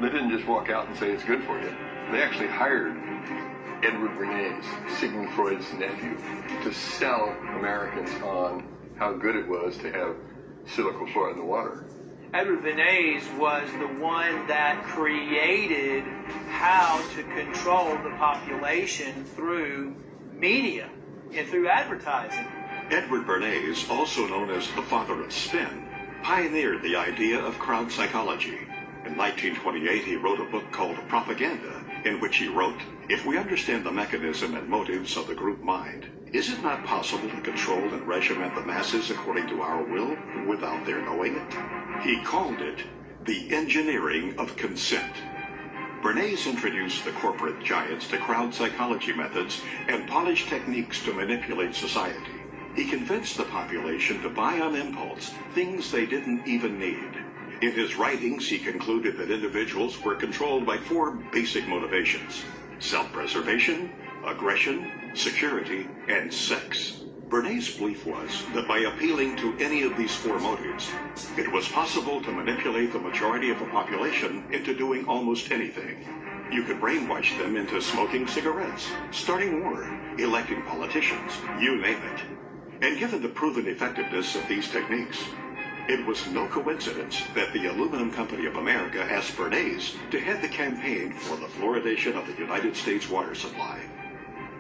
They didn't just walk out and say it's good for you. They actually hired Edward Bernays, Sigmund Freud's nephew, to sell Americans on how good it was to have silicon fluoride in the water. Edward Bernays was the one that created how to control the population through media and through advertising. Edward Bernays, also known as the father of spin, pioneered the idea of crowd psychology. In 1928, he wrote a book called Propaganda, in which he wrote, "If we understand the mechanism and motives of the group mind, is it not possible to control and regiment the masses according to our will without their knowing it?" He called it the engineering of consent. Bernays introduced the corporate giants to crowd psychology methods and polished techniques to manipulate society. He convinced the population to buy on impulse things they didn't even need. In his writings, he concluded that individuals were controlled by 4 basic motivations: self-preservation, aggression, security, and sex. Bernays' belief was that by appealing to any of these 4 motives, it was possible to manipulate the majority of the population into doing almost anything. You could brainwash them into smoking cigarettes, starting war, electing politicians, you name it. And given the proven effectiveness of these techniques, it was no coincidence that the Aluminum Company of America asked Bernays to head the campaign for the fluoridation of the United States water supply.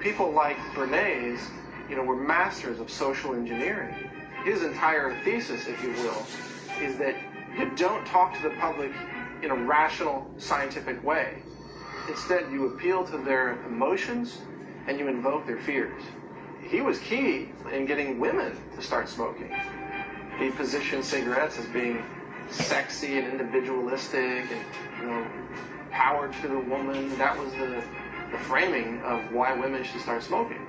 People like Bernays, were masters of social engineering. His entire thesis, if you will, is that you don't talk to the public in a rational, scientific way. Instead, you appeal to their emotions and you invoke their fears. He was key in getting women to start smoking. He positioned cigarettes as being sexy and individualistic and, power to the woman. That was the framing of why women should start smoking.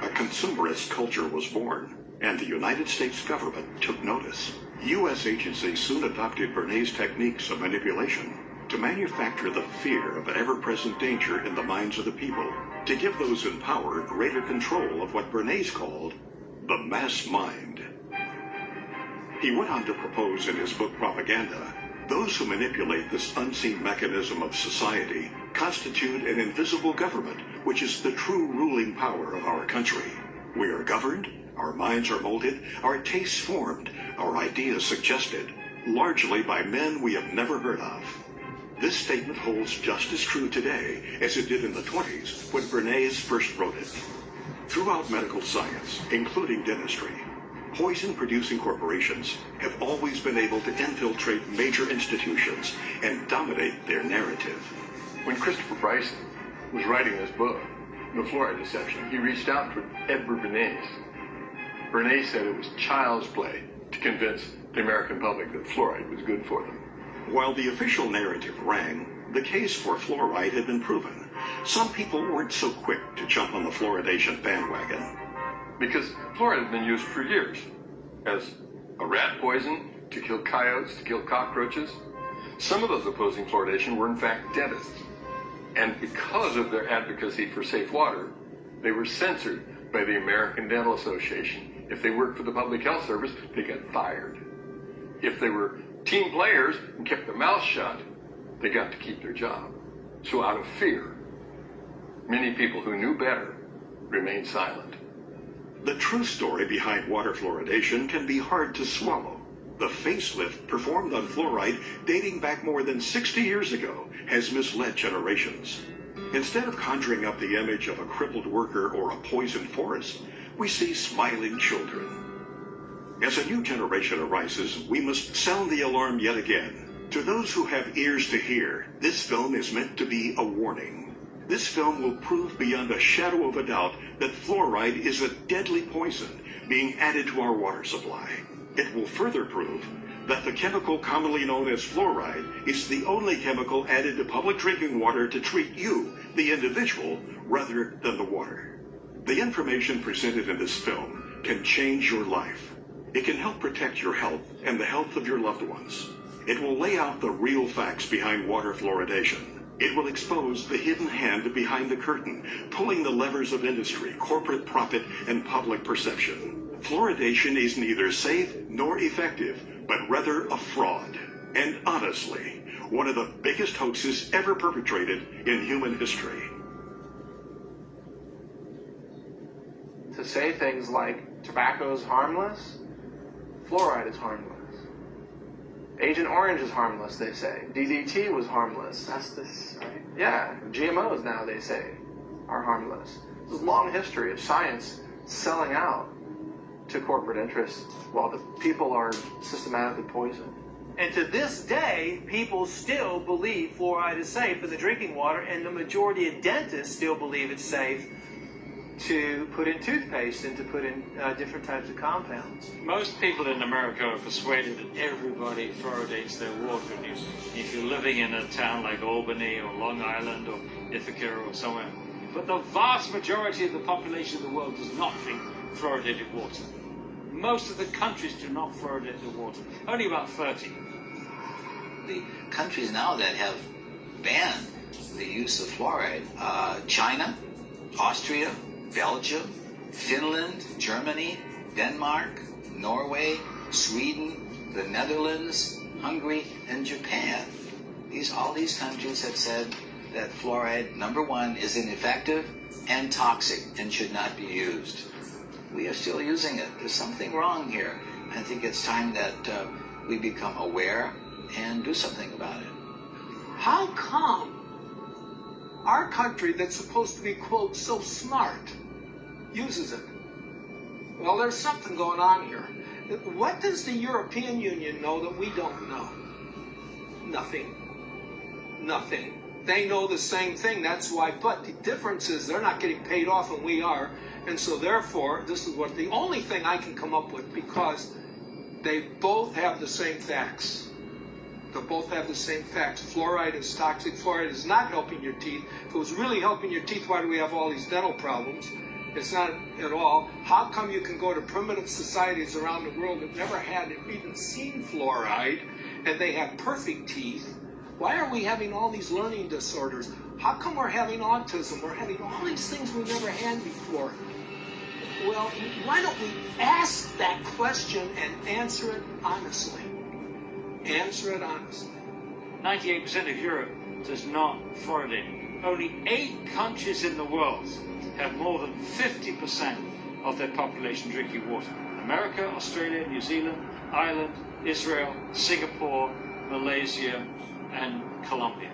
A consumerist culture was born, and the United States government took notice. U.S. agencies soon adopted Bernays' techniques of manipulation to manufacture the fear of ever-present danger in the minds of the people, to give those in power greater control of what Bernays called the mass mind. He went on to propose in his book Propaganda, those who manipulate this unseen mechanism of society constitute an invisible government, which is the true ruling power of our country. We are governed, our minds are molded, our tastes formed, our ideas suggested, largely by men we have never heard of. This statement holds just as true today as it did in the 20s when Bernays first wrote it. Throughout medical science, including dentistry, poison-producing corporations have always been able to infiltrate major institutions and dominate their narrative. When Christopher Bryson was writing this book, The Fluoride Deception, he reached out to Edward Bernays. Bernays said it was child's play to convince the American public that fluoride was good for them. While the official narrative rang, the case for fluoride had been proven. Some people weren't so quick to jump on the fluoridation bandwagon. Because fluoride had been used for years as a rat poison, to kill coyotes, to kill cockroaches. Some of those opposing fluoridation were in fact dentists. And because of their advocacy for safe water, they were censored by the American Dental Association. If they worked for the Public Health Service, they got fired. If they were team players and kept their mouths shut, they got to keep their job. So out of fear, many people who knew better remained silent. The true story behind water fluoridation can be hard to swallow. The facelift performed on fluoride dating back more than 60 years ago has misled generations. Instead of conjuring up the image of a crippled worker or a poisoned forest, we see smiling children. As a new generation arises, we must sound the alarm yet again. To those who have ears to hear, this film is meant to be a warning. This film will prove beyond a shadow of a doubt that fluoride is a deadly poison being added to our water supply. It will further prove that the chemical commonly known as fluoride is the only chemical added to public drinking water to treat you, the individual, rather than the water. The information presented in this film can change your life. It can help protect your health and the health of your loved ones. It will lay out the real facts behind water fluoridation. It will expose the hidden hand behind the curtain, pulling the levers of industry, corporate profit, and public perception. Fluoridation is neither safe nor effective, but rather a fraud. And honestly, one of the biggest hoaxes ever perpetrated in human history. To say things like tobacco is harmless, fluoride is harmless. Agent Orange is harmless, they say. DDT was harmless. That's this, right? Yeah, GMOs now, they say, are harmless. This is a long history of science selling out to corporate interests while the people are systematically poisoned. And to this day, people still believe fluoride is safe in the drinking water, and the majority of dentists still believe it's safe to put in toothpaste and to put in different types of compounds. Most people in America are persuaded that everybody fluoridates their water. And if you're living in a town like Albany or Long Island or Ithaca or somewhere, but the vast majority of the population of the world does not drink fluoridated water. Most of the countries do not fluoridate their water. Only about 30. The countries now that have banned the use of fluoride, China, Austria, Belgium, Finland, Germany, Denmark, Norway, Sweden, the Netherlands, Hungary, and Japan. All these countries have said that fluoride, number one, is ineffective and toxic and should not be used. We are still using it. There's something wrong here. I think it's time that we become aware and do something about it. How come our country that's supposed to be, quote, so smart, uses it? Well, there's something going on here. What does the European Union know that we don't know? Nothing. Nothing. They know the same thing, that's why, but the difference is they're not getting paid off and we are, and so therefore, this is what the only thing I can come up with, because they both have the same facts. They both have the same facts. Fluoride is toxic. Fluoride is not helping your teeth. If it was really helping your teeth, why do we have all these dental problems? It's not at all. How come you can go to primitive societies around the world that never had even seen fluoride, and they have perfect teeth? Why are we having all these learning disorders? How come we're having autism? We're having all these things we never had before. Well, why don't we ask that question and answer it honestly? Answer it honestly. 98% of Europe does not fluoridate. Only 8 countries in the world have more than 50% of their population drinking water. America, Australia, New Zealand, Ireland, Israel, Singapore, Malaysia, and Colombia.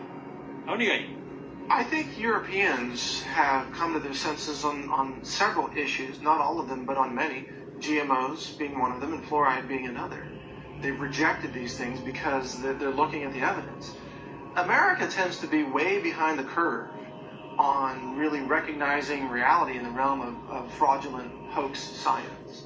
Only 8. I think Europeans have come to their senses on several issues, not all of them, but on many, GMOs being one of them and fluoride being another. They've rejected these things because they're looking at the evidence. America tends to be way behind the curve on really recognizing reality in the realm of fraudulent hoax science.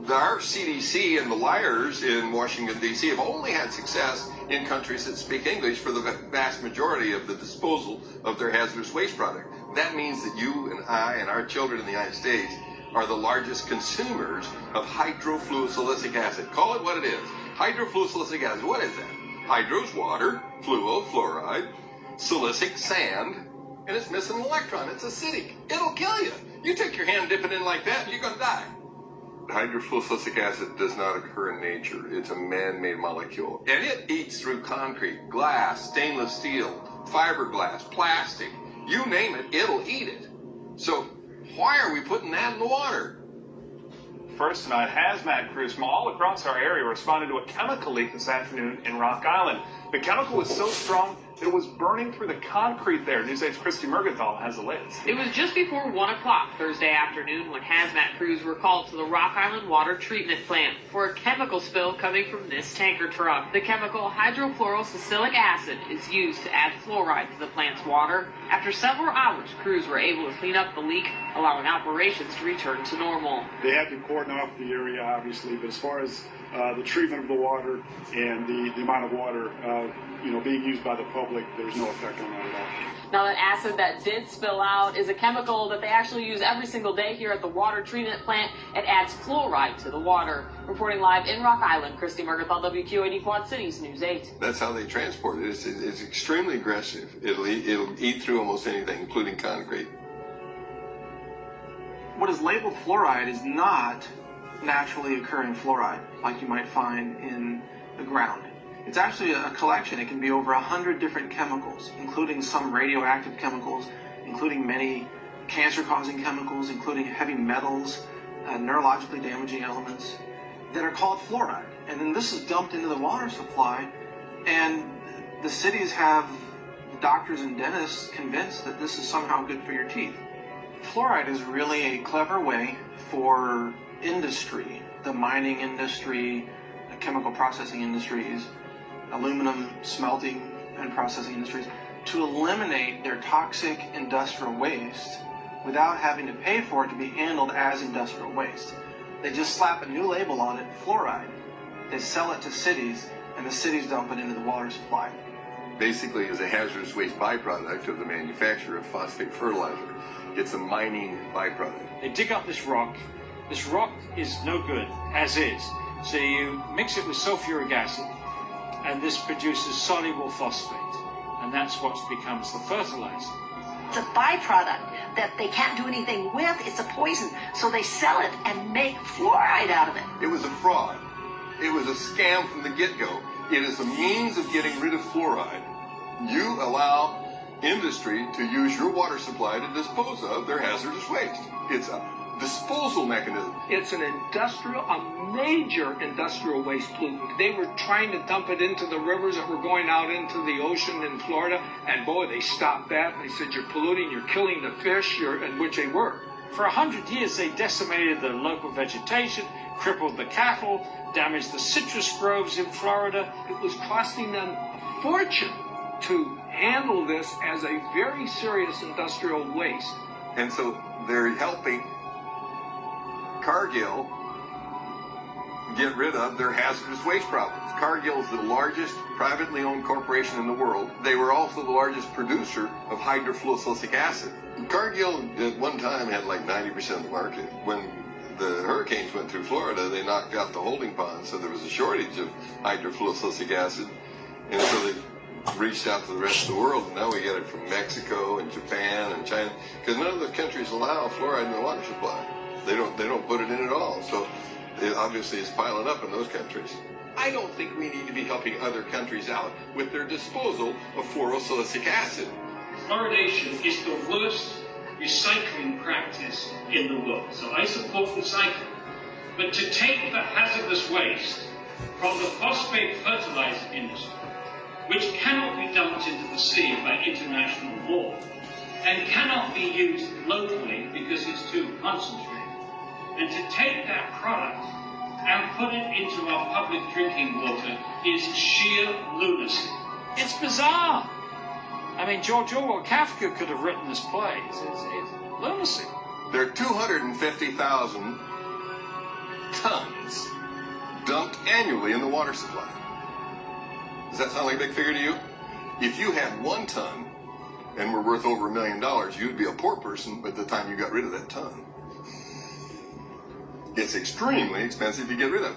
Our CDC and the liars in Washington, D.C. have only had success in countries that speak English for the vast majority of the disposal of their hazardous waste product. That means that you and I and our children in the United States are the largest consumers of hydrofluosilicic acid. Call it what it is. Hydrofluosilicic acid. What is that? Hydro's water, fluo, fluoride, silicic, sand, and it's missing an electron. It's acidic. It'll kill you. You take your hand, dip it in like that, and you're going to die. Hydrofluosilicic acid does not occur in nature. It's a man-made molecule. And it eats through concrete, glass, stainless steel, fiberglass, plastic. You name it, it'll eat it. So why are we putting that in the water? First tonight, hazmat crews from all across our area responded to a chemical leak this afternoon in Rock Island. The chemical was so strong that it was burning through the concrete there. News 8's Christy Mergenthal has the latest. It was just before 1 o'clock Thursday afternoon when hazmat crews were called to the Rock Island water treatment plant for a chemical spill coming from this tanker truck. The chemical hydrofluorosilicic acid is used to add fluoride to the plant's water. After several hours, crews were able to clean up the leak, allowing operations to return to normal. They had to cordon off the area, obviously, but as far as the treatment of the water and the amount of water being used by the public, there's no effect on that at all. Now, that acid that did spill out is a chemical that they actually use every single day here at the water treatment plant. It adds fluoride to the water. Reporting live in Rock Island, Christy Mergenthal, WQAD Quad Cities News 8. That's how they transport it. It's extremely aggressive. It'll eat through almost anything, including concrete. What is labeled fluoride is not naturally occurring fluoride like you might find in the ground. It's actually a collection. It can be over 100 different chemicals, including some radioactive chemicals, including many cancer-causing chemicals, including heavy metals, neurologically damaging elements that are called fluoride. And then this is dumped into the water supply, and the cities have doctors and dentists convinced that this is somehow good for your teeth. Fluoride is really a clever way for industry, the mining industry, the chemical processing industries, aluminum smelting and processing industries, to eliminate their toxic industrial waste without having to pay for it to be handled as industrial waste. They just slap a new label on it, fluoride. They sell it to cities, and the cities dump it into the water supply. Basically, is a hazardous waste byproduct of the manufacture of phosphate fertilizer. It's a mining byproduct. They dig up this rock. This rock is no good, as is. So you mix it with sulfuric acid, and this produces soluble phosphate. And that's what becomes the fertilizer. It's a byproduct that they can't do anything with. It's a poison. So they sell it and make fluoride out of it. It was a fraud. It was a scam from the get-go. It is a means of getting rid of fluoride. You allow industry to use your water supply to dispose of their hazardous waste. It's a disposal mechanism. It's an a major industrial waste pollutant. They were trying to dump it into the rivers that were going out into the ocean in Florida, and boy, they stopped that. They said, you're polluting, you're killing the fish, and which they were. For 100 years, they decimated the local vegetation, crippled the cattle, damaged the citrus groves in Florida. It was costing them a fortune to handle this as a very serious industrial waste. And so they're helping Cargill get rid of their hazardous waste problems. Cargill is the largest privately owned corporation in the world. They were also the largest producer of hydrofluorosilicic acid. Cargill at one time had like 90% of the market. When the hurricanes went through Florida, they knocked out the holding pond, so there was a shortage of hydrofluorosilicic acid. And so they reached out to the rest of the world, and now we get it from Mexico and Japan and China, because none of those countries allow fluoride in the water supply. They don't put it in at all. So it obviously is piling up in those countries. I don't think we need to be helping other countries out with their disposal of fluorosilicic acid. Fluoridation is the worst recycling practice in the world. So I support recycling. But to take the hazardous waste from the phosphate fertilizer industry, which cannot be dumped into the sea by international law, and cannot be used locally because it's too concentrated, and to take that product and put it into our public drinking water is sheer lunacy. It's bizarre. I mean, George Orwell, Kafka could have written this play. It's lunacy. There are 250,000 tons dumped annually in the water supply. Does that sound like a big figure to you? If you had 1 ton and were worth over $1 million, you'd be a poor person by the time you got rid of that ton. It's extremely expensive to get rid of.